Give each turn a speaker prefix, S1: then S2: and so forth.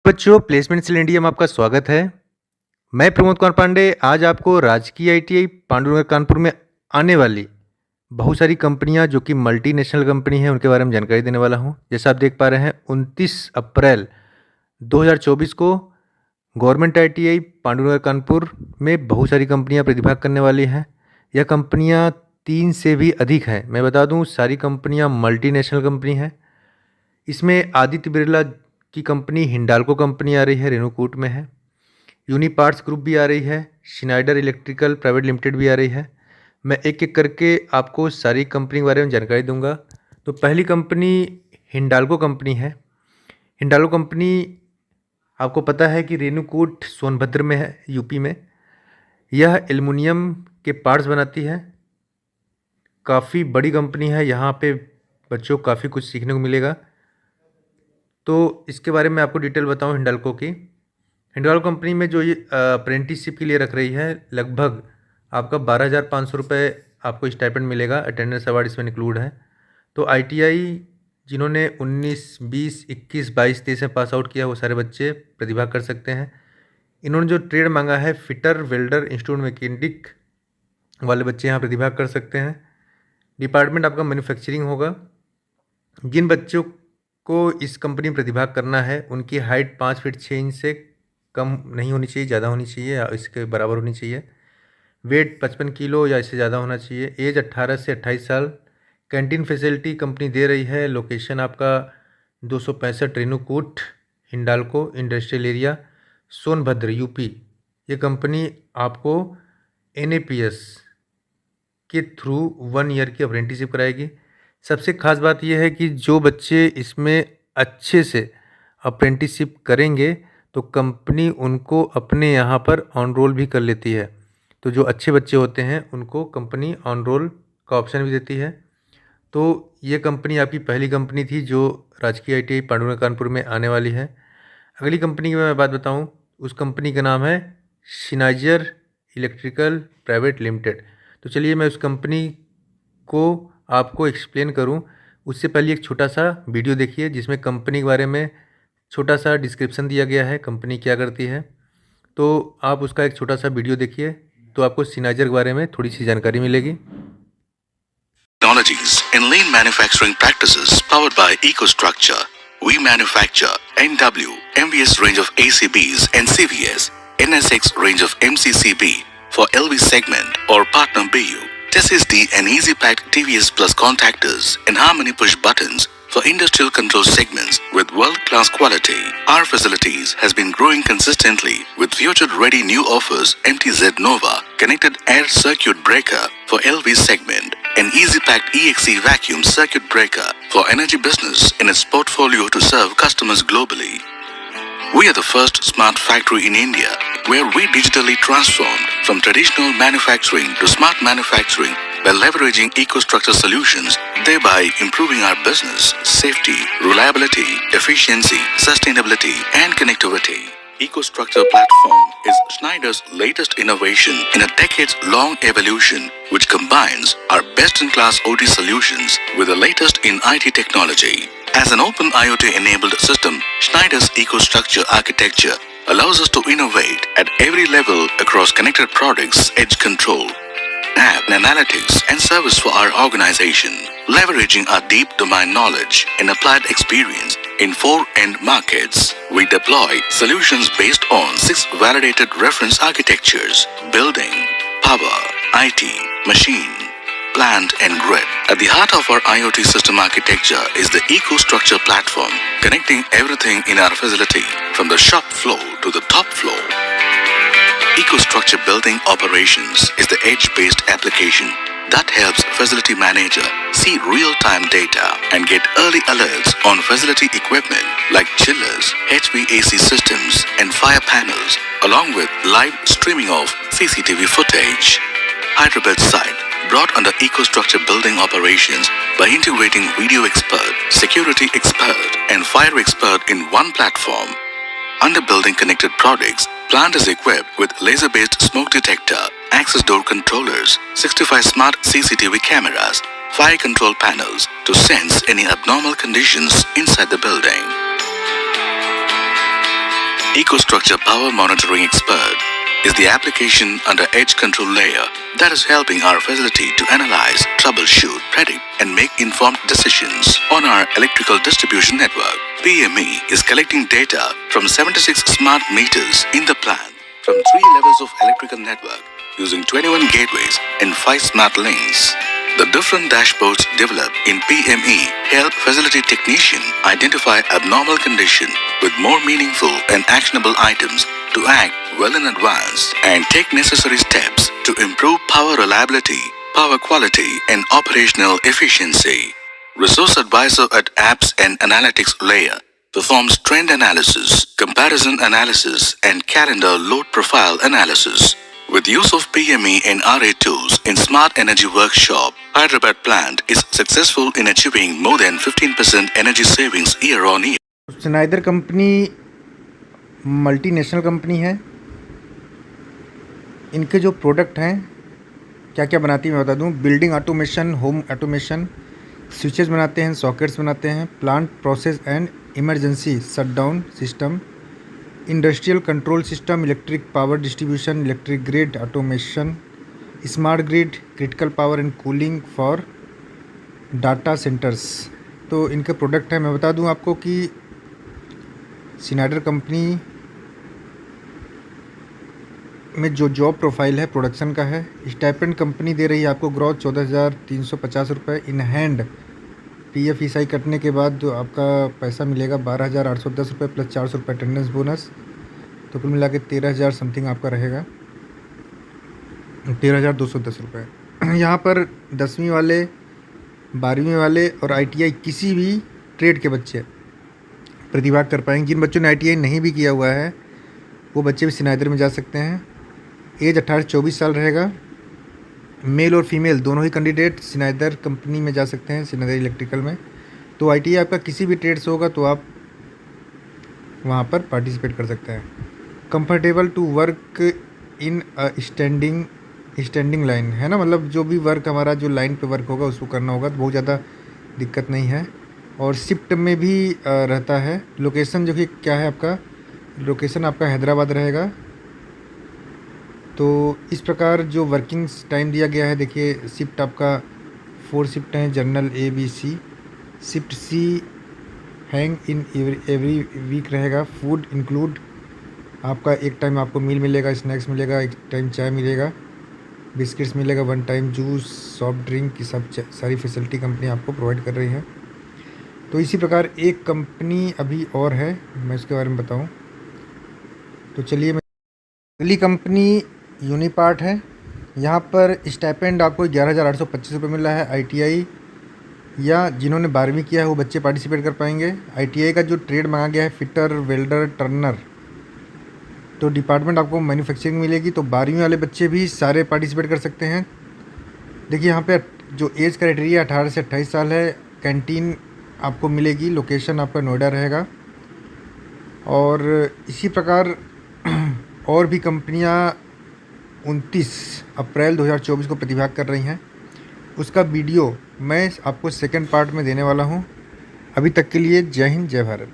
S1: बच्चों, placement cell India में आपका स्वागत है। मैं प्रमोद कुमार पांडे आज आपको राजकीय आईटीआई पांडुनगर कानपुर में आने वाली बहुत सारी कंपनियां जो कि मल्टीनेशनल कंपनी है उनके बारे में जानकारी देने वाला हूं। जैसा आप देख पा रहे हैं 29 अप्रैल 2024 को गवर्नमेंट आईटीआई पांडुनगर कानपुर में बहुत सारी कंपनियां प्रतिभाग करने वाली हैं। यह कंपनियां 3 से भी अधिक हैं। मैं बता दूं सारी कंपनियां मल्टीनेशनल कंपनी हैं। इसमें आदित्य बिरला की कंपनी हिंडाल्को कंपनी आ रही है, रेणुकूट में है। यूनिपार्ट्स ग्रुप भी आ रही है, श्नाइडर इलेक्ट्रिकल प्राइवेट लिमिटेड भी आ रही है। मैं एक एक करके आपको सारी कंपनी के बारे में जानकारी दूंगा। तो पहली कंपनी हिंडाल्को कंपनी है। हिंडाल्को कंपनी आपको पता है कि रेणुकूट सोनभद्र में है, यूपी में। यह एल्युमिनियम के पार्ट्स बनाती है। काफ़ी बड़ी कंपनी है। यहाँ पे बच्चों काफ़ी कुछ सीखने को मिलेगा। तो इसके बारे में आपको डिटेल बताऊं हिंडाल्को की। हिंडाल्को कंपनी में जो ये अप्रेंटिसशिप के लिए रख रही है, लगभग आपका 12,500 रुपये आपको स्टाइपेंड मिलेगा। अटेंडेंस अवार्ड इसमें इंक्लूड है। तो आईटीआई जिन्होंने 19, 20, 21, 22, 23 में पास आउट किया वो सारे बच्चे प्रतिभा कर सकते हैं। इन्होंने जो ट्रेड मांगा है फिटर, वेल्डर, इंस्ट्रूमेंट मैकेनिक वाले बच्चे यहाँ प्रतिभा कर सकते हैं। डिपार्टमेंट आपका मैन्युफैक्चरिंग होगा। जिन बच्चों को इस कंपनी में प्रतिभाग करना है उनकी हाइट 5 फीट 6 इंच से कम नहीं होनी चाहिए, ज़्यादा होनी चाहिए या इसके बराबर होनी चाहिए। वेट 55 किलो या इससे ज़्यादा होना चाहिए। एज 18 से 28 साल। कैंटीन फैसिलिटी कंपनी दे रही है। लोकेशन आपका 265 Renukoot Hindalco industrial area Sonbhadra UP. ये कंपनी आपको NAPS के थ्रू 1 ईयर की अप्रेंटिसशिप कराएगी। सबसे खास बात यह है कि जो बच्चे इसमें अच्छे से अप्रेंटिसशिप करेंगे तो कंपनी उनको अपने यहाँ पर ऑन रोल भी कर लेती है। तो जो अच्छे बच्चे होते हैं उनको कंपनी ऑन रोल का ऑप्शन भी देती है। तो ये कंपनी आपकी पहली कंपनी थी जो राजकीय आईटीआई पांडुनगर कानपुर में आने वाली है। अगली कंपनी की मैं बात बताऊँ, उस कंपनी का नाम है श्नाइडर इलेक्ट्रिकल प्राइवेट लिमिटेड। तो चलिए मैं उस कंपनी को आपको एक्सप्लेन करूं, उससे पहले एक छोटा सा वीडियो देखिए जिसमें कंपनी के बारे में छोटा सा डिस्क्रिप्शन दिया गया है, कंपनी क्या करती है। तो आप उसका एक छोटा सा वीडियो देखिए तो आपको श्नाइडर के बारे में थोड़ी सी जानकारी मिलेगी।
S2: Technologies in lean manufacturing practices powered by EcoStructure. We manufacture NW, MVS range of ACBs and CVS, NSX range of MCCB for LV segment or partner BU. SSD and Easy Pack TVS Plus contactors and Harmony push buttons for industrial control segments with world-class quality. Our facilities has been growing consistently with future-ready new offers. MTZ Nova connected air circuit breaker for LV segment and Easy Pack EXE vacuum circuit breaker for energy business in its portfolio to serve customers globally. We are the first smart factory in India where we digitally transformed from traditional manufacturing to smart manufacturing by leveraging EcoStructure solutions, thereby improving our business, safety, reliability, efficiency, sustainability and connectivity. EcoStructure platform is Schneider's latest innovation in a decades-long evolution which combines our best-in-class OT solutions with the latest in IT technology. As an open IoT-enabled system, Schneider's EcoStructure architecture allows us to innovate at every level across connected products, edge control, app analytics and service for our organization. Leveraging our deep domain knowledge and applied experience in 4 end markets, we deploy solutions based on 6 validated reference architectures: building, power, IT, machine, plant and grid. At the heart of our IoT system architecture is the EcoStructure platform, connecting everything in our facility from the shop floor to the top floor. EcoStructure Building Operations is the edge-based application that helps facility manager see real-time data and get early alerts on facility equipment like chillers, HVAC systems and fire panels, along with live streaming of CCTV footage. Hyderabad site brought under EcoStructure Building Operations by integrating video expert, security expert and fire expert in one platform. Under building connected products, plant is equipped with laser-based smoke detector, access door controllers, 65 smart CCTV cameras, fire control panels to sense any abnormal conditions inside the building. EcoStruxure Power Monitoring Expert is the application under Edge Control Layer that is helping our facility to analyze, troubleshoot, predict and make informed decisions on our electrical distribution network. PME is collecting data from 76 smart meters in the plant from 3 levels of electrical network using 21 gateways and 5 smart links. The different dashboards developed in PME help facility technician identify abnormal condition with more meaningful and actionable items to act well in advance and take necessary steps to improve power reliability, power quality and operational efficiency. Resource Advisor at Apps and Analytics Layer performs trend analysis, comparison analysis and calendar load profile analysis. With use of PME and RA tools in Smart Energy Workshop, Hyderabad plant is successful in achieving more than 15% energy savings year on year.
S1: Snyder company multinational company है। इनके जो product हैं क्या क्या बनाती है मैं बता दूं। Building automation, home automation, switches बनाते हैं, सॉकेट्स बनाते हैं, plant process and emergency shutdown system, industrial control system, electric power distribution, electric grid automation, smart grid, critical power and cooling for data centres. तो इनके प्रोडक्ट हैं। मैं बता दूं आपको कि स्नाइडर कंपनी में जो जॉब प्रोफाइल है प्रोडक्शन का है। स्टाइपेंड कंपनी दे रही है आपको ग्रॉस 14,350 रुपये इन हैंड। PF ईसाई कटने के बाद जो आपका पैसा मिलेगा 12,810 रुपये प्लस 400 रुपये अटेंडेंस बोनस, तो कुल मिला के 13,000 समथिंग आपका रहेगा, 13,210 रुपये। यहाँ पर 10वीं वाले, 12वीं वाले और ITI किसी भी ट्रेड के बच्चे प्रतिभाग कर पाएंगे। जिन बच्चों ने ITI नहीं भी किया हुआ है वो बच्चे भी स्नाइडर में जा सकते हैं। एज 18 से 24 साल रहेगा। मेल और फीमेल दोनों ही कैंडिडेट स्नाइडर कंपनी में जा सकते हैं, स्नाइडर इलेक्ट्रिकल में। तो ITI आपका किसी भी ट्रेड से होगा तो आप वहाँ पर पार्टिसिपेट कर सकते हैं। Comfortable to work in standing line है ना, मतलब जो भी वर्क हमारा जो लाइन पे वर्क होगा उसको करना होगा, तो बहुत ज़्यादा दिक्कत नहीं है। और शिफ्ट में भी रहता है। लोकेशन जो कि क्या है आपका, लोकेशन आपका हैदराबाद रहेगा। तो इस प्रकार जो वर्किंग टाइम दिया गया है, देखिए शिफ्ट आपका 4 शिफ्ट हैं, general A B C। Shift C hang in every week रहेगा। फूड इंक्लूड आपका एक टाइम आपको मील मिलेगा, स्नैक्स मिलेगा, एक टाइम चाय मिलेगा, बिस्किट्स मिलेगा, 1 टाइम जूस, सॉफ्ट ड्रिंक की सब सारी फैसिलिटी कंपनी आपको प्रोवाइड कर रही है। तो इसी प्रकार एक कंपनी अभी और है, मैं उसके बारे में बताऊं तो चलिए। अगली कंपनी यूनिपार्ट है। यहाँ पर स्टाइपेंड आपको 11,825 रुपये मिल रहा है। ITI या जिन्होंने 12वीं किया है वो बच्चे पार्टिसिपेट कर पाएंगे। ITI का जो ट्रेड मांगा गया है फिटर, वेल्डर, टर्नर, तो डिपार्टमेंट आपको मैन्युफैक्चरिंग मिलेगी। तो 12वीं वाले बच्चे भी सारे पार्टिसिपेट कर सकते हैं। देखिए यहाँ पे जो एज क्राइटेरिया 18 से 28 साल है। कैंटीन आपको मिलेगी, लोकेशन आपका नोएडा रहेगा। और इसी प्रकार और भी कंपनियां 29 अप्रैल 2024 को प्रतिभाग कर रही हैं। उसका वीडियो मैं आपको सेकंड पार्ट में देने वाला हूं। अभी तक के लिए जय हिंद, जय भारत।